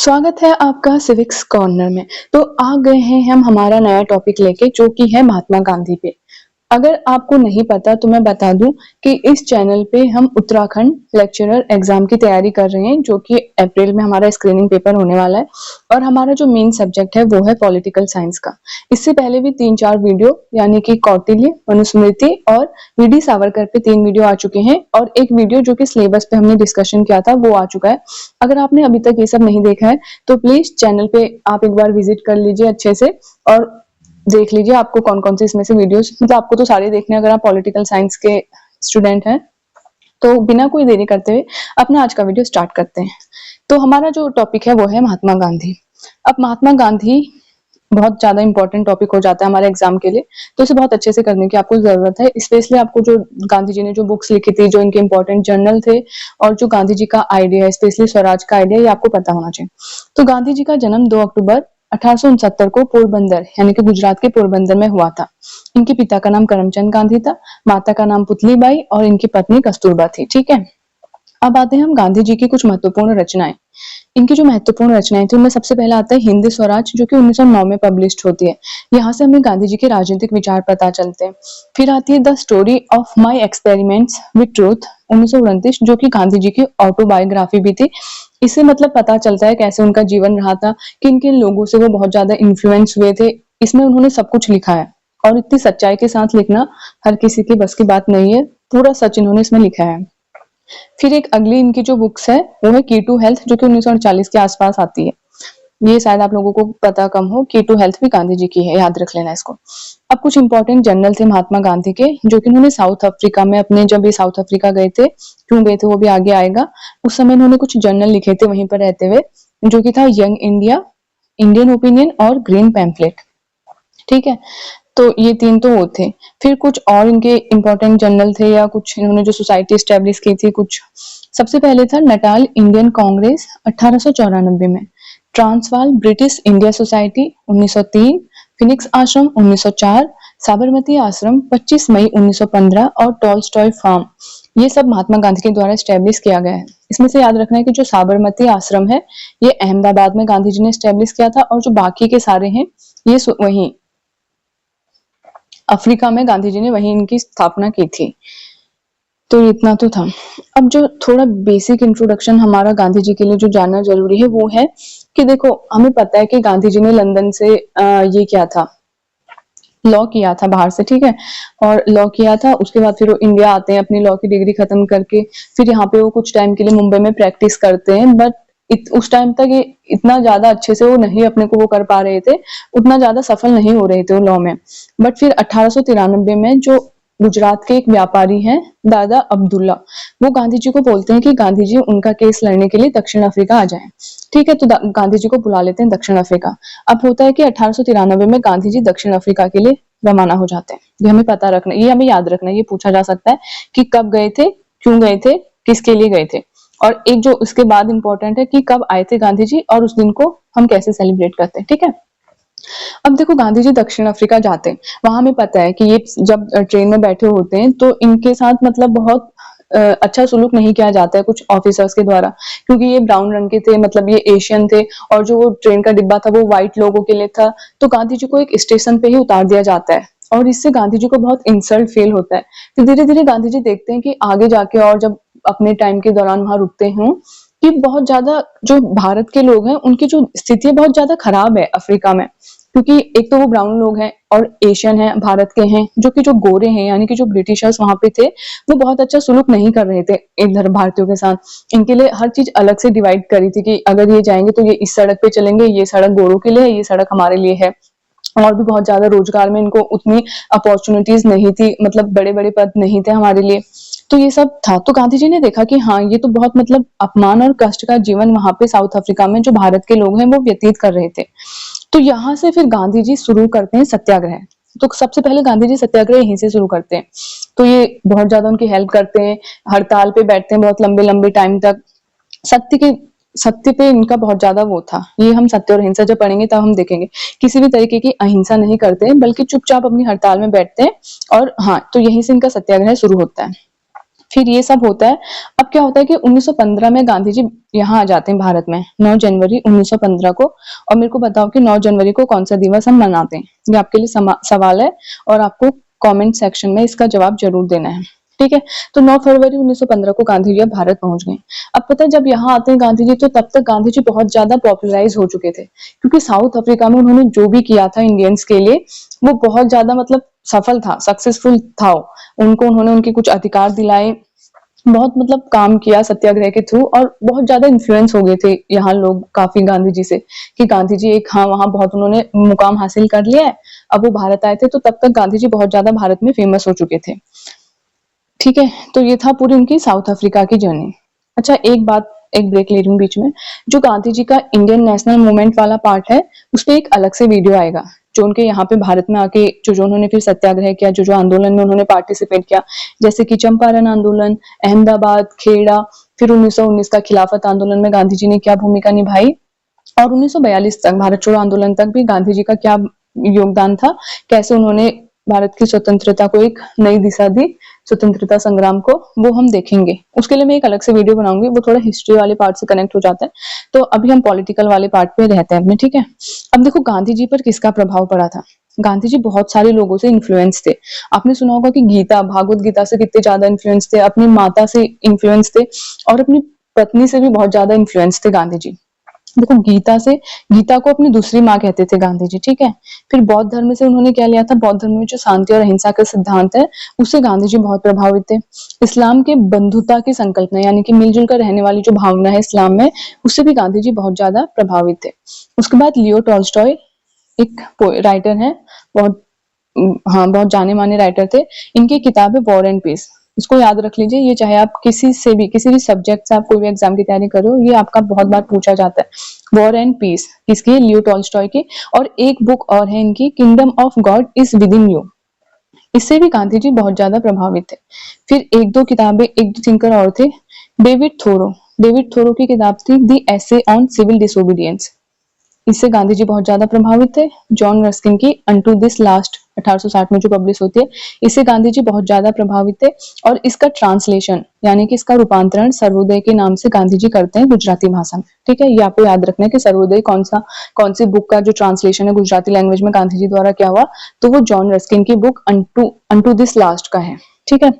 स्वागत है आपका सिविक्स कॉर्नर में। तो आ गए हैं हम हमारा नया टॉपिक लेके जो कि है महात्मा गांधी पे। अगर आपको नहीं पता तो मैं बता दूं कि इस चैनल पे हम उत्तराखंड लेक्चरर एग्जाम की तैयारी कर रहे हैं जो कि अप्रैल में हमारा स्क्रीनिंग पेपर होने वाला है और हमारा जो मेन सब्जेक्ट है वो है पॉलिटिकल साइंस का। इससे पहले भी 3-4 वीडियो यानी कि कौटिल्य, मनुस्मृति और वीडी सावरकर पे 3 वीडियो आ चुके हैं और एक वीडियो जो कि सिलेबस पे हमने डिस्कशन किया था वो आ चुका है। अगर आपने अभी तक ये सब नहीं देखा है तो प्लीज चैनल पे आप एक बार विजिट कर लीजिए अच्छे से और देख लीजिए आपको कौन कौन से इसमें से वीडियोस, मतलब आपको तो सारे देखने हैं अगर आप पॉलिटिकल साइंस के स्टूडेंट हैं। तो बिना कोई देरी करते हुए अपना आज का वीडियो स्टार्ट करते हैं। तो हमारा जो टॉपिक है वो है महात्मा गांधी। अब महात्मा गांधी बहुत ज्यादा इंपॉर्टेंट टॉपिक हो जाता है हमारे एग्जाम के लिए, तो इसे बहुत अच्छे से करने की आपको जरूरत है। स्पेशली आपको जो गांधी जी ने जो बुक्स लिखी थी, जो इनके इंपॉर्टेंट जर्नल थे और जो गांधी जी का आइडिया है, स्पेशली स्वराज का आइडिया, ये आपको पता होना चाहिए। तो गांधी जी का जन्म 2 अक्टूबर 1869 को पोरबंदर यानी कि गुजरात के पोरबंदर में हुआ था। इनके पिता का नाम करमचंद गांधी था, माता का नाम पुतलीबाई और इनकी पत्नी कस्तूरबा थी। ठीक है, अब आते हैं हम गांधी जी की कुछ महत्वपूर्ण रचनाएं। इनकी जो महत्वपूर्ण रचनाएं थी उनमें सबसे पहला आता है हिंद स्वराज, जो कि 1909 में पब्लिश होती है। यहाँ से हमें गांधी जी के राजनीतिक विचार पता चलते हैं। फिर आती है the story of my experiments with truth 1929, जो कि गांधी जी की ऑटोबायोग्राफी भी थी। इससे मतलब पता चलता है कैसे उनका जीवन रहा था, किन किन लोगों से वो बहुत ज्यादा इन्फ्लुएंस हुए थे। इसमें उन्होंने सब कुछ लिखा है और इतनी सच्चाई के साथ लिखना हर किसी की बस की बात नहीं है। पूरा सच इन्होंने इसमें लिखा है। फिर एक अगली इनकी जो बुक्स है वो है की टू हेल्थ, जो कि 1948 के आसपास आती है। ये शायद आप लोगों को पता कम हो, की टू हेल्थ भी गांधी जी की है, याद रख लेना इसको। अब कुछ इंपॉर्टेंट जर्नल थे महात्मा गांधी के जो कि उन्होंने साउथ अफ्रीका में अपने, जब ये साउथ अफ्रीका गए थे, क्यों गए थे वो भी आगे आएगा, उस समय उन्होंने कुछ जर्नल लिखे थे वहीं पर रहते हुए, जो कि था यंग इंडिया, इंडियन ओपिनियन और ग्रीन पैम्पलेट। ठीक है, तो ये 3 तो वो थे। फिर कुछ और इनके इंपॉर्टेंट जर्नल थे या कुछ इन्होंने जो सोसाइटी स्टैब्लिश की थी कुछ। सबसे पहले था नटाल इंडियन कांग्रेस 1894 में, Transvaal British India society 1903, Phoenix आश्रम 1904, साबरमती आश्रम 25 मई 1915 और टॉलस्टॉय फार्म, ये सब महात्मा गांधी के द्वारा स्टैब्लिश किया गया है। इसमें से याद रखना है कि जो साबरमती आश्रम है ये अहमदाबाद में गांधी जी ने स्टैब्लिश किया था और जो बाकी के सारे हैं ये वहीं अफ्रीका में गांधी जी ने वहीं इनकी स्थापना की थी। तो इतना तो था। अब जो थोड़ा बेसिक इंट्रोडक्शन हमारा गांधी जी के लिए जो जानना जरूरी है वो है कि देखो, हमें पता है कि गांधी जी ने लंदन से ये किया था, लॉ किया था बाहर से। ठीक है, और लॉ किया था, उसके बाद फिर वो इंडिया आते हैं अपनी लॉ की डिग्री खत्म करके, फिर यहाँ पे वो कुछ टाइम के लिए मुंबई में प्रैक्टिस करते हैं। बट उस टाइम तक ये इतना ज्यादा अच्छे से वो नहीं अपने को वो कर पा रहे थे, उतना ज्यादा सफल नहीं हो रहे थे वो लॉ में। बट फिर 1893 में जो गुजरात के एक व्यापारी हैं दादा अब्दुल्ला, वो गांधी जी को बोलते हैं कि गांधी जी उनका केस लड़ने के लिए दक्षिण अफ्रीका आ जाएं। ठीक है, तो गांधी जी को बुला लेते हैं दक्षिण अफ्रीका। अब होता है कि 1893 में गांधी जी दक्षिण अफ्रीका के लिए रवाना हो जाते हैं। ये हमें पता रखना, ये हमें याद रखना, ये पूछा जा सकता है कि कब गए थे, क्यों गए थे, किसके लिए गए थे। और एक जो उसके बाद इंपॉर्टेंट है कि कब आए थे गांधी जी और उस दिन को हम कैसे सेलिब्रेट करते हैं। ठीक है, अब देखो गांधी जी दक्षिण अफ्रीका जाते हैं, वहां हमें पता है कि ये जब ट्रेन में बैठे होते हैं तो इनके साथ मतलब बहुत अच्छा सुलूक नहीं किया जाता है कुछ ऑफिसर्स के द्वारा, क्योंकि ये ब्राउन रंग के थे, मतलब ये एशियन थे और जो वो ट्रेन का डिब्बा था वो व्हाइट लोगों के लिए था। तो गांधी जी को एक स्टेशन पे ही उतार दिया जाता है और इससे गांधी जी को बहुत इंसल्ट फील होता है। फिर धीरे धीरे गांधी जी देखते हैं कि आगे जाके और जब अपने टाइम के दौरान वहां रुकते हैं कि बहुत ज्यादा जो भारत के लोग हैं उनकी जो स्थिति बहुत ज्यादा खराब है अफ्रीका में, क्योंकि एक तो वो ब्राउन लोग हैं और एशियन हैं, भारत के हैं, जो कि जो गोरे हैं यानी कि जो ब्रिटिशर्स वहां पे थे वो बहुत अच्छा सुलूक नहीं कर रहे थे इधर भारतीयों के साथ। इनके लिए हर चीज अलग से डिवाइड करी थी कि अगर ये जाएंगे तो ये इस सड़क पे चलेंगे, ये सड़क गोरों के लिए है, ये सड़क हमारे लिए है। और भी बहुत ज्यादा रोजगार में इनको उतनी अपॉर्चुनिटीज नहीं थी, मतलब बड़े बड़े पद नहीं थे हमारे लिए। तो ये सब था, तो गांधी जी ने देखा कि हाँ ये तो बहुत मतलब अपमान और कष्ट का जीवन वहां पे साउथ अफ्रीका में जो भारत के लोग हैं वो व्यतीत कर रहे थे। तो यहाँ से फिर गांधी जी शुरू करते हैं सत्याग्रह। तो सबसे पहले गांधी जी सत्याग्रह यहीं से शुरू करते हैं। तो ये बहुत ज्यादा उनकी हेल्प करते हैं, हड़ताल पे बैठते हैं बहुत लंबे लंबे टाइम तक। सत्य के सत्य पे इनका बहुत ज्यादा वो था। ये हम सत्य और अहिंसा जब पढ़ेंगे तब हम देखेंगे किसी भी तरीके की अहिंसा नहीं करते हैं, बल्कि चुपचाप अपनी हड़ताल में बैठते हैं। और हाँ, तो यहीं से इनका सत्याग्रह शुरू होता है। फिर ये सब होता है। अब क्या होता है कि 1915 में गांधी जी यहाँ आ जाते हैं भारत में, 9 जनवरी 1915 को। और मेरे को बताओ कि 9 जनवरी को कौन सा दिवस हम मनाते हैं? ये आपके लिए सवाल है और आपको कमेंट सेक्शन में इसका जवाब जरूर देना है। ठीक है, तो 9 फरवरी 1915 को गांधी जी अब भारत पहुंच गए। अब पता है जब यहाँ आते हैं गांधी जी, तो तब तक गांधी जी बहुत ज्यादा पॉपुलराइज हो चुके थे, क्योंकि साउथ अफ्रीका में उन्होंने जो भी किया था इंडियंस के लिए, वो बहुत ज्यादा मतलब सफल था, सक्सेसफुल था। उनको उन्होंने उनके कुछ अधिकार दिलाए, बहुत मतलब काम किया सत्याग्रह के थ्रू, और बहुत ज्यादा इन्फ्लुएंस हो गए थे यहाँ लोग काफी गांधी जी से, कि गांधी जी एक हाँ वहां बहुत उन्होंने मुकाम हासिल कर लिया है। अब वो भारत आए थे, तो तब तक गांधी जी बहुत ज्यादा भारत में फेमस हो चुके थे। ठीक है, तो ये था पूरी उनकी साउथ अफ्रीका की जर्नी। अच्छा, एक बात, एक ब्रेक ले रही हूँ बीच में। जो गांधी जी का इंडियन नेशनल मूवमेंट वाला पार्ट है, उस पर एक अलग से वीडियो आएगा, जो उनके यहाँ पे भारत में आके जो जो उन्होंने फिर सत्याग्रह किया, जो जो आंदोलन में उन्होंने पार्टिसिपेट किया, जैसे कि चंपारण आंदोलन, अहमदाबाद, खेड़ा, फिर 1919 का खिलाफत आंदोलन में गांधी जी ने क्या भूमिका निभाई, और 1942 तक भारत छोड़ो आंदोलन तक भी गांधी जी का क्या योगदान था, कैसे उन्होंने भारत की स्वतंत्रता को एक नई दिशा दी, स्वतंत्रता संग्राम को, वो हम देखेंगे। उसके लिए मैं एक अलग से वीडियो बनाऊंगी, वो थोड़ा हिस्ट्री वाले पार्ट से कनेक्ट हो जाता है। तो अभी हम पॉलिटिकल वाले पार्ट पे रहते हैं अपने, ठीक है। अब देखो गांधी जी पर किसका प्रभाव पड़ा था। गांधी जी बहुत सारे लोगों से इन्फ्लुएंस थे। आपने सुना होगा कि गीता, भागवत गीता से कितने ज्यादा इन्फ्लुएंस थे, अपनी माता से इन्फ्लुएंस थे, और अपनी पत्नी से भी बहुत ज्यादा इन्फ्लुएंस थे गांधी जी। देखो गीता को अपनी दूसरी माँ कहते थे गांधी जी, ठीक है। फिर बौद्ध धर्म से उन्होंने क्या लिया था, बौद्ध धर्म में जो शांति और अहिंसा का सिद्धांत है, उससे गांधी जी बहुत प्रभावित थे। इस्लाम के बंधुता की संकल्पना, यानी कि मिलजुल कर रहने वाली जो भावना है इस्लाम में, उससे भी गांधी जी बहुत ज्यादा प्रभावित थे। उसके बाद लियो टॉल्स्टॉय एक राइटर है, बहुत हाँ बहुत जाने माने राइटर थे। इनकी किताब है वॉर एंड पीस। इसको याद रख लीजिए, ये चाहे आप किसी भी सब्जेक्ट से आप कोई भी एग्जाम की तैयारी करो, ये आपका बहुत बार पूछा जाता है। वॉर एंड पीस किसकी? लियो टॉल्स्टॉय की। और एक बुक और है इनकी, kingdom of God is with in you. इससे भी गांधी जी बहुत ज्यादा प्रभावित थे। फिर एक दो किताबें, एक दो थिंकर और थे, डेविड थोरो की किताब थी the essay on civil disobedience. इससे गांधी जी बहुत ज्यादा प्रभावित थे। जॉन रस्किन की अनटू दिस लास्ट 1860 में जो पब्लिश होती है, इससे गांधी जी बहुत ज्यादा प्रभावित थे। और इसका ट्रांसलेशन यानी कि इसका रूपांतरण सर्वोदय के नाम से गांधी जी करते हैं गुजराती भाषा में। ठीक है, ये आपको याद रखना है कि सर्वोदय कौन सी बुक का जो ट्रांसलेशन है गुजराती लैंग्वेज में गांधी जी द्वारा क्या हुआ, तो वो जॉन रस्किन की बुक अनटू दिस लास्ट का है। ठीक है,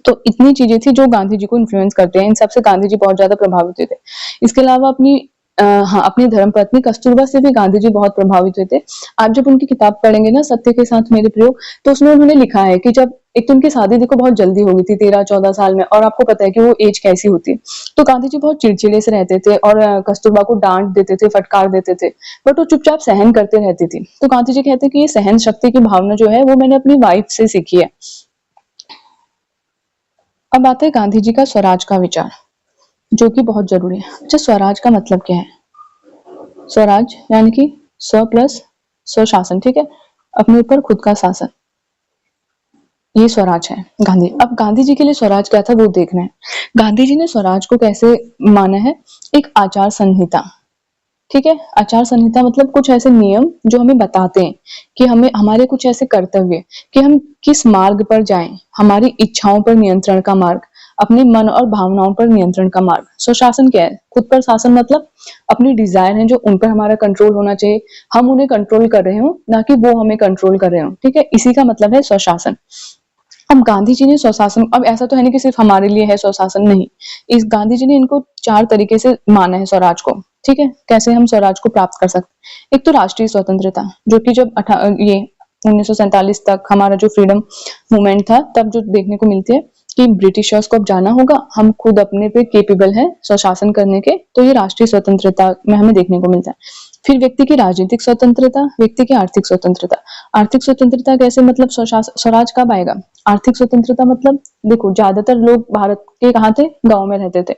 तो इतनी चीजें थी जो गांधी जी को इन्फ्लुएंस करते हैं, इन सबसे गांधी जी बहुत ज्यादा प्रभावित हुए थे। इसके अलावा अपनी धर्मपत्नी कस्तूरबा से भी गांधी जी बहुत प्रभावित हुए थे। आप जब उनकी किताब पढ़ेंगे ना, सत्य के साथ मेरे प्रयोग, तो उसमें उन्होंने लिखा है कि जब एक तो उनकी शादी देखो बहुत जल्दी हो गई थी, 13-14 साल में, और आपको पता है कि वो एज कैसी होती है। तो गांधी जी बहुत चिड़चिड़े से रहते थे, और कस्तूरबा को डांट देते थे, फटकार देते थे, बट वो चुपचाप सहन करते रहती थी। तो गांधी जी कहते हैं कि ये सहन शक्ति की भावना जो है वो मैंने अपनी वाइफ से सीखी है। अब आते हैं गांधी जी का स्वराज का विचार, जो कि बहुत जरूरी है। अच्छा, स्वराज का मतलब क्या है? स्वराज यानी कि स्व प्लस स्वशासन, ठीक है, अपने ऊपर खुद का शासन, ये स्वराज है गांधी। अब गांधी जी के लिए स्वराज क्या था वो देखना है। गांधी जी ने स्वराज को कैसे माना है? एक आचार संहिता। ठीक है, आचार संहिता मतलब कुछ ऐसे नियम जो हमें बताते हैं कि हमें हमारे कुछ ऐसे कर्तव्य, कि हम किस मार्ग पर जाएं, हमारी इच्छाओं पर नियंत्रण का मार्ग, अपने मन और भावनाओं पर नियंत्रण का मार्ग। स्वशासन क्या है? खुद पर शासन मतलब अपनी डिजायर है जो उन पर हमारा कंट्रोल होना चाहिए, हम उन्हें कंट्रोल कर रहे हो, ना कि वो हमें कंट्रोल कर रहे हो। ठीक है, इसी का मतलब है स्वशासन। अब गांधी जी ने स्वशासन, अब ऐसा तो है नहीं कि सिर्फ हमारे लिए है स्वशासन, नहीं, इस गांधी जी ने इनको 4 तरीके से माना है स्वराज को। ठीक है, कैसे हम स्वराज को प्राप्त कर सकते? एक तो राष्ट्रीय स्वतंत्रता, जो कि जब ये 1947 तक हमारा जो फ्रीडम मूवमेंट था, तब जो देखने को मिलती है कि ब्रिटिशर्स को अब जाना होगा, हम खुद अपने पे केपेबल हैं स्वशासन करने के, तो ये राष्ट्रीय स्वतंत्रता में हमें देखने को मिलता है। फिर व्यक्ति की राजनीतिक स्वतंत्रता, व्यक्ति की आर्थिक स्वतंत्रता। आर्थिक स्वतंत्रता कैसे, मतलब स्वराज कब आएगा? आर्थिक स्वतंत्रता मतलब देखो, ज्यादातर लोग भारत के कहाँ थे? गांव में रहते थे।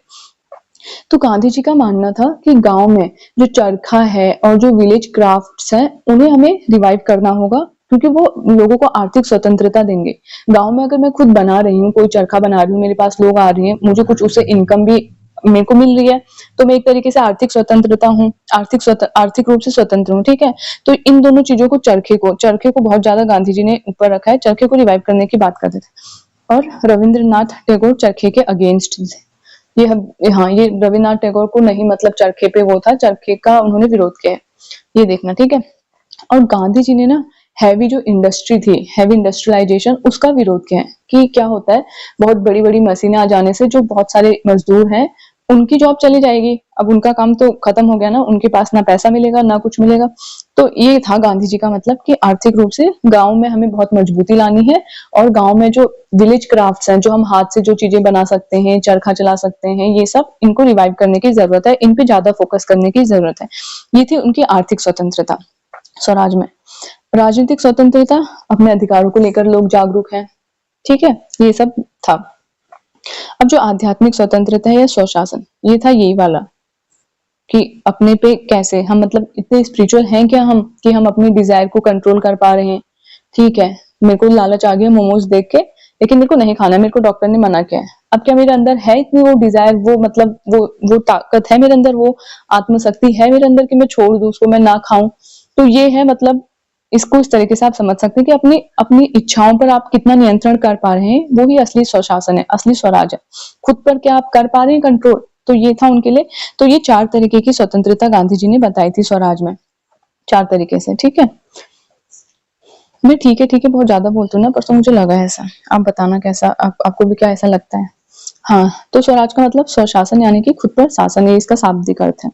तो गांधी जी का मानना था कि गांव में जो चरखा है और जो विलेज क्राफ्ट्स है, उन्हें हमें रिवाइव करना होगा, क्योंकि वो लोगों को आर्थिक स्वतंत्रता देंगे। गांव में अगर मैं खुद बना रही हूँ, कोई चरखा बना रही हूँ, मेरे पास लोग आ रहे हैं, मुझे कुछ उससे इनकम भी मेरे को मिल रही है, तो मैं एक तरीके से आर्थिक स्वतंत्रता हूँ, आर्थिक रूप से स्वतंत्र हूँ। ठीक है, तो इन दोनों चीजों को, चरखे को बहुत ज्यादा गांधी जी ने ऊपर रखा है, चरखे को रिवाइव करने की बात करते थे। और रविंद्रनाथ टैगोर चरखे के अगेंस्ट थे। हाँ, ये रविन्द्रनाथ टैगोर को नहीं, मतलब चरखे पे वो था, चरखे का उन्होंने विरोध किया है, ये देखना, ठीक है। और गांधी जी ने ना हैवी जो इंडस्ट्री थी, हैवी इंडस्ट्रियलाइजेशन, उसका विरोध किया है कि क्या होता है, बहुत बड़ी बड़ी मशीनें आ जाने से जो बहुत सारे मजदूर हैं उनकी जॉब चली जाएगी। अब उनका काम तो खत्म हो गया ना, उनके पास ना पैसा मिलेगा ना कुछ मिलेगा। तो ये था गांधी जी का मतलब कि आर्थिक रूप से गांव में हमें बहुत मजबूती लानी है, और गांव में जो विलेज क्राफ्ट्स हैं, जो हम हाथ से जो चीजें बना सकते हैं, चरखा चला सकते हैं, ये सब इनको रिवाइव करने की जरूरत है, इन पे ज्यादा फोकस करने की जरूरत है। ये थी उनकी आर्थिक स्वतंत्रता। स्वराज में राजनीतिक स्वतंत्रता, अपने अधिकारों को लेकर लोग जागरूक हैं, ठीक है, ये सब था। अब जो आध्यात्मिक स्वतंत्रता है या स्वशासन, ये था यही वाला कि अपने पे कैसे हम, मतलब इतने स्पिरिचुअल हैं क्या हम कि हम अपनी डिजायर को कंट्रोल कर पा रहे हैं। ठीक है, मेरे को लालच आ गया मोमोज देख के, लेकिन मेरे को नहीं खाना, मेरे को डॉक्टर ने मना किया है। अब क्या मेरे अंदर है इतनी वो डिजायर, वो मतलब वो ताकत है मेरे अंदर, वो आत्मशक्ति है मेरे अंदर कि मैं छोड़ दूं उसको, मैं ना खाऊं। तो ये है, मतलब इसको इस तरीके से आप समझ सकते हैं कि अपनी अपनी इच्छाओं पर आप कितना नियंत्रण कर पा रहे हैं, वो ही असली स्वशासन है, असली स्वराज है। खुद पर क्या आप कर पा रहे हैं कंट्रोल, तो ये था उनके लिए। तो ये 4 तरीके की स्वतंत्रता गांधी जी ने बताई थी स्वराज में, 4 तरीके से, ठीक है। मैं ठीक है बहुत ज्यादा बोलती हूँ ना, परसों मुझे लगा ऐसा। आप बताना कैसा, आपको भी क्या ऐसा लगता है। हाँ, तो स्वराज का मतलब स्वशासन यानी कि खुद पर शासन, ये इसका शाब्दिक अर्थ है।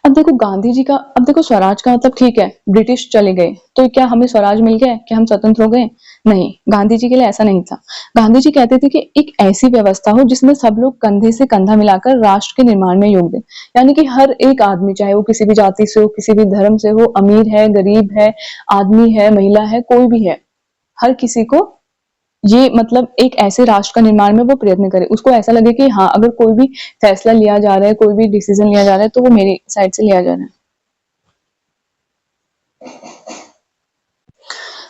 अब देखो गांधी जी का, अब देखो स्वराज का मतलब, ठीक है ब्रिटिश चले गए तो क्या हमें स्वराज मिल गया, क्या हम स्वतंत्र हो गए? नहीं, गांधी जी के लिए ऐसा नहीं था। गांधी जी कहते थे कि एक ऐसी व्यवस्था हो जिसमें सब लोग कंधे से कंधा मिलाकर राष्ट्र के निर्माण में योग दें। यानी कि हर एक आदमी, चाहे वो किसी भी जाति से हो, किसी भी धर्म से हो, अमीर है, गरीब है, आदमी है, महिला है, कोई भी है, हर किसी को ये, मतलब एक ऐसे राष्ट्र का निर्माण में वो प्रयत्न करे। उसको ऐसा लगे कि हाँ, अगर कोई भी फैसला लिया जा रहा है, कोई भी डिसीजन लिया जा रहा है, तो वो मेरी साइड से लिया जा रहा है।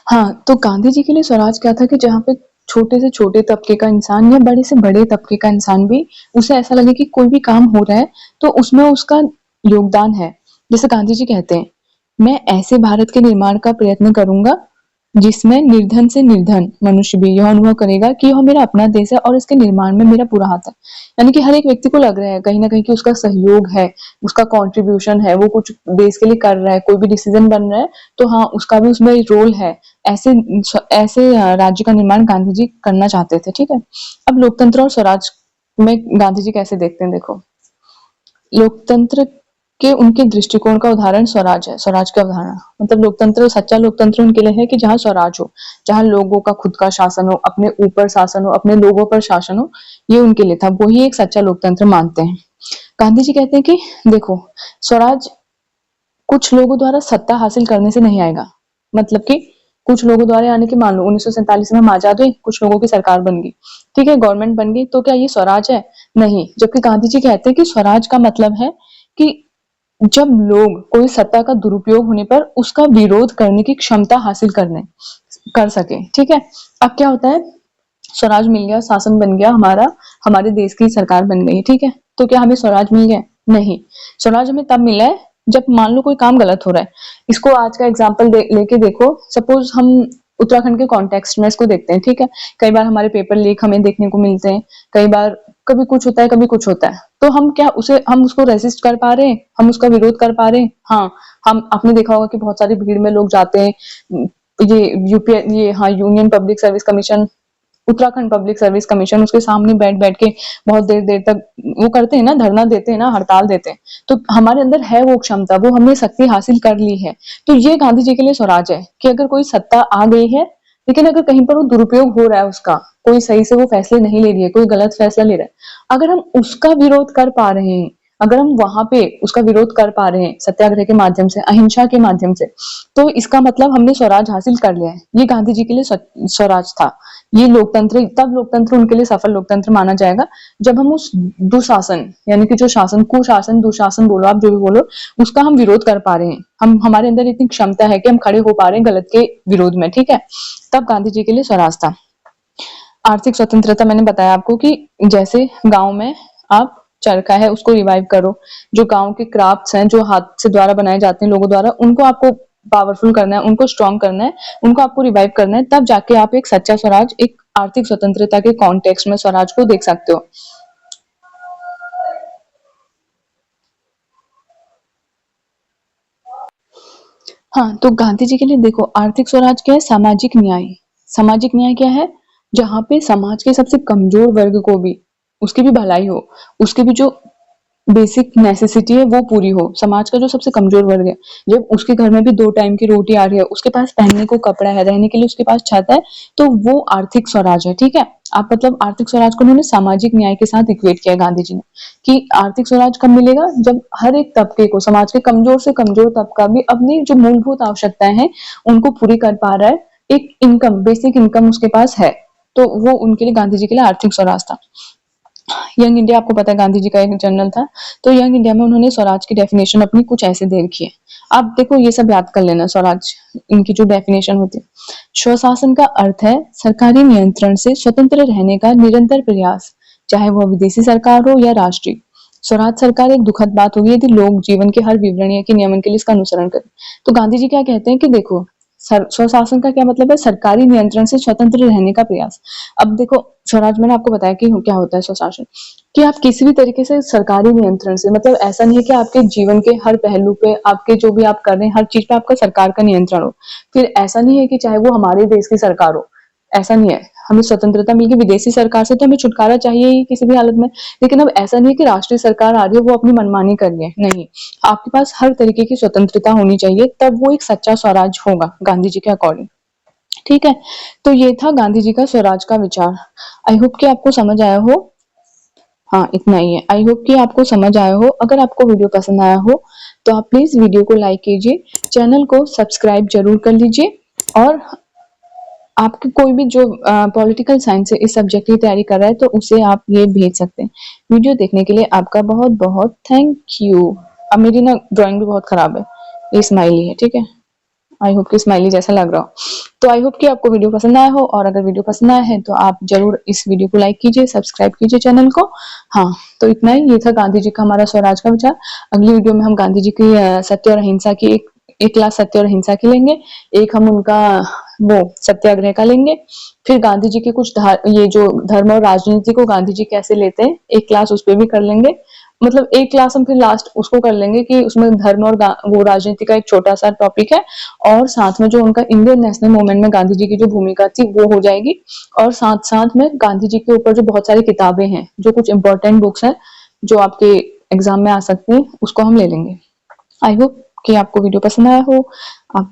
हाँ, तो गांधी जी के लिए स्वराज क्या था कि जहाँ पे छोटे से छोटे तबके का इंसान या बड़े से बड़े तबके का इंसान भी, उसे ऐसा लगे कि कोई भी काम हो रहा है तो उसमें उसका योगदान है। जैसे गांधी जी कहते हैं, मैं ऐसे भारत के निर्माण का प्रयत्न करूंगा जिसमें निर्धन से निर्धन मनुष्य भी यह अनुभव करेगा कि यह मेरा अपना देश है और इसके निर्माण में मेरा पूरा हाथ है। यानी कि हर एक व्यक्ति को लग रहा है कहीं ना कहीं कि उसका सहयोग है, उसका कंट्रीब्यूशन है, वो कुछ देश के लिए कर रहा है, कोई भी डिसीजन बन रहा है तो हाँ, उसका भी उसमें रोल है। ऐसे ऐसे राज्य का निर्माण गांधी जी करना चाहते थे, ठीक है। अब लोकतंत्र और स्वराज में गांधी जी कैसे देखते हैं, देखो, लोकतंत्र के उनके दृष्टिकोण का उदाहरण स्वराज है। स्वराज का उदाहरण मतलब लोकतंत्र, सच्चा लोकतंत्र उनके लिए है कि जहां स्वराज हो, जहां लोगों का खुद का शासन हो, अपने ऊपर शासन हो, अपने लोगों पर शासन हो, ये उनके लिए था, वही एक सच्चा लोकतंत्र मानते हैं। गांधी जी कहते हैं कि देखो, स्वराज कुछ लोगों द्वारा सत्ता हासिल करने से नहीं आएगा। मतलब कि कुछ लोगों द्वारा, यानी कि मान लो 1947 में हम आजाद हुए, कुछ लोगों की सरकार बन गई, ठीक है, गवर्नमेंट बन गई, तो क्या ये स्वराज है? नहीं। जबकि गांधी जी कहते हैं कि स्वराज का मतलब है कि जब लोग कोई सत्ता का दुरुपयोग होने पर उसका विरोध करने की क्षमता हासिल कर सके, ठीक है। अब क्या होता है, स्वराज मिल गया, शासन बन गया हमारा, हमारे देश की सरकार बन गई, ठीक है, तो क्या हमें स्वराज मिल गया? नहीं। स्वराज हमें तब मिला है जब मान लो कोई काम गलत हो रहा है। इसको आज का एग्जाम्पल लेके देखो, सपोज हम उत्तराखंड के कॉन्टेक्स्ट में इसको देखते हैं, ठीक है। कई बार हमारे पेपर लीक हमें देखने को मिलते हैं, कई बार कभी कुछ होता है, कभी कुछ होता है, तो हम क्या उसे, हम उसको रेसिस्ट कर पा रहे हैं, हम उसका विरोध कर पा रहे हैं? हाँ, हम, आपने देखा होगा कि बहुत सारी भीड़ में लोग जाते हैं, ये यूपीए, ये हाँ, union public service commission, Uttarakhand public service commission, उसके सामने बैठ बैठ के बहुत देर देर तक वो करते हैं ना, धरना देते हैं ना, हड़ताल देते हैं। तो हमारे अंदर है वो क्षमता, वो हमने शक्ति हासिल कर ली है। तो ये गांधी जी के लिए स्वराज है कि अगर कोई सत्ता आ गई है, लेकिन अगर कहीं पर वो दुरुपयोग हो रहा है उसका, कोई सही से वो फैसले नहीं ले रही है, कोई गलत फैसला ले रहा है, अगर हम उसका विरोध कर पा रहे हैं, अगर हम वहां पे उसका विरोध कर पा रहे हैं सत्याग्रह के माध्यम से, अहिंसा के माध्यम से, तो इसका मतलब हमने स्वराज हासिल कर लिया है। ये गांधी जी के लिए स्वराज था। ये लोकतंत्र, तब लोकतंत्र उनके लिए सफल लोकतंत्र माना जाएगा जब हम उस दुशासन, यानी कि जो शासन, कुशासन, दुशासन बोलो, आप जो भी बोलो, उसका हम विरोध कर पा रहे हैं, हम, हमारे अंदर इतनी क्षमता है कि हम खड़े हो पा रहे हैं गलत के विरोध में, ठीक है। तब गांधी जी के लिए स्वराज था। आर्थिक स्वतंत्रता मैंने बताया आपको कि जैसे गांव में आप चरखा है उसको रिवाइव करो, जो गांव के क्राफ्ट्स हैं, जो हाथ से द्वारा बनाए जाते हैं लोगों द्वारा, उनको आपको पावरफुल करना है, उनको स्ट्रांग करना है, उनको आपको रिवाइव करना है, तब जाके आप एक सच्चा स्वराज, एक आर्थिक स्वतंत्रता के कॉन्टेक्स्ट में स्वराज को देख सकते हो। हाँ, तो गांधी जी के लिए देखो, आर्थिक स्वराज क्या है? सामाजिक न्याय। सामाजिक न्याय क्या है? जहाँ पे समाज के सबसे कमजोर वर्ग को भी, उसकी भी भलाई हो, उसके भी जो बेसिक नेसेसिटी है वो पूरी हो। समाज का जो सबसे कमजोर वर्ग है, जब उसके घर में भी 2 टाइम की रोटी आ रही है, उसके पास पहनने को कपड़ा है, रहने के लिए उसके पास छत है, तो वो आर्थिक स्वराज है, ठीक है? आप मतलब आर्थिक स्वराज को उन्होंने सामाजिक न्याय के साथ इक्वेट किया गांधी जी ने, कि आर्थिक स्वराज कब मिलेगा? जब हर एक तबके को, समाज के कमजोर से कमजोर तबका भी अपनी जो मूलभूत आवश्यकताएं हैं, उनको पूरी कर पा रहा है, एक इनकम, बेसिक इनकम उसके पास है। तो वो उनके लिए, गांधी जी के लिए आर्थिक स्वराज था। यंग इंडिया, आपको पता है गांधी जी का एक जर्नल था, तो यंग इंडिया में उन्होंने स्वराज की डेफिनेशन अपनी कुछ ऐसे दे रखी है। आप देखो, ये सब याद कर लेना, स्वराज, इनकी जो डेफिनेशन होती है। स्वशासन का अर्थ है सरकारी नियंत्रण से स्वतंत्र रहने का निरंतर प्रयास, चाहे वह विदेशी सरकार हो या राष्ट्रीय। स्वराज सरकार एक दुखद बात होगी यदि लोग जीवन के हर विवरणीय के नियमन के लिए इसका अनुसरण करें। तो गांधी जी क्या कहते हैं कि देखो, स्वशासन का क्या मतलब है? सरकारी नियंत्रण से स्वतंत्र रहने का प्रयास। अब देखो, स्वराज, मैंने आपको बताया कि क्या होता है स्वशासन, कि आप किसी भी तरीके से सरकारी नियंत्रण से, मतलब ऐसा नहीं है कि आपके जीवन के हर पहलू पे, आपके जो भी आप कर रहे हैं हर चीज पे आपका सरकार का नियंत्रण हो। फिर ऐसा नहीं है कि चाहे वो हमारे देश की सरकार हो, ऐसा नहीं है। हमें स्वतंत्रता मिल गई विदेशी सरकार से, तो हमें छुटकारा चाहिए ही किसी भी हालत में। लेकिन अब ऐसा नहीं है कि राष्ट्रीय सरकार आ रही है, वो अपनी मनमानी कर रही है, नहीं। आपके पास हर तरीके की स्वतंत्रता होनी चाहिए, तब वो एक सच्चा स्वराज होगा गांधी जी के अकॉर्डिंग, ठीक है? तो ये था गांधी जी का स्वराज का विचार। आई होप कि आपको समझ आया हो। हाँ, इतना ही है। आई होप कि आपको समझ आया हो। अगर आपको वीडियो पसंद आया हो, तो आप प्लीज वीडियो को लाइक कीजिए, चैनल को सब्सक्राइब जरूर कर लीजिए, और आपके कोई भी जो पॉलिटिकल साइंस से इस सब्जेक्ट की तैयारी कर रहा है, तो उसे आप ये भेज सकते हैं। वीडियो देखने के लिए आपका बहुत बहुत थैंक यू। अब मेरी ना ड्राइंग भी बहुत खराब है, ये स्माइली है, ठीक है? आई होप कि स्माइली जैसा लग रहा हो। तो आई होप कि आपको वीडियो पसंद आया हो, और अगर वीडियो पसंद आया है तो आप जरूर इस वीडियो को लाइक कीजिए, सब्सक्राइब कीजिए चैनल को। हाँ, तो इतना ही, ये था गांधी जी का, हमारा स्वराज का विचार। अगली वीडियो में हम गांधी जी की सत्य और अहिंसा की एक क्लास सत्य और अहिंसा की लेंगे, एक हम उनका वो सत्याग्रह का लेंगे। फिर गांधी जी के कुछ ये जो धर्म और राजनीति को गांधी जी कैसे लेते हैं, एक क्लास उस पर भी कर लेंगे। मतलब एक क्लास हम फिर लास्ट उसको कर लेंगे कि उसमें धर्म और वो राजनीति का एक छोटा सा टॉपिक है, और साथ में जो उनका इंडियन नेशनल मूवमेंट में गांधी जी की जो भूमिका थी वो हो जाएगी। और साथ साथ में गांधी जी के ऊपर जो बहुत सारी किताबें हैं, जो कुछ इंपॉर्टेंट बुक्स हैं जो आपके एग्जाम में आ सकती हैं, उसको हम ले लेंगे। आई होप कि आपको वीडियो पसंद आया हो। आप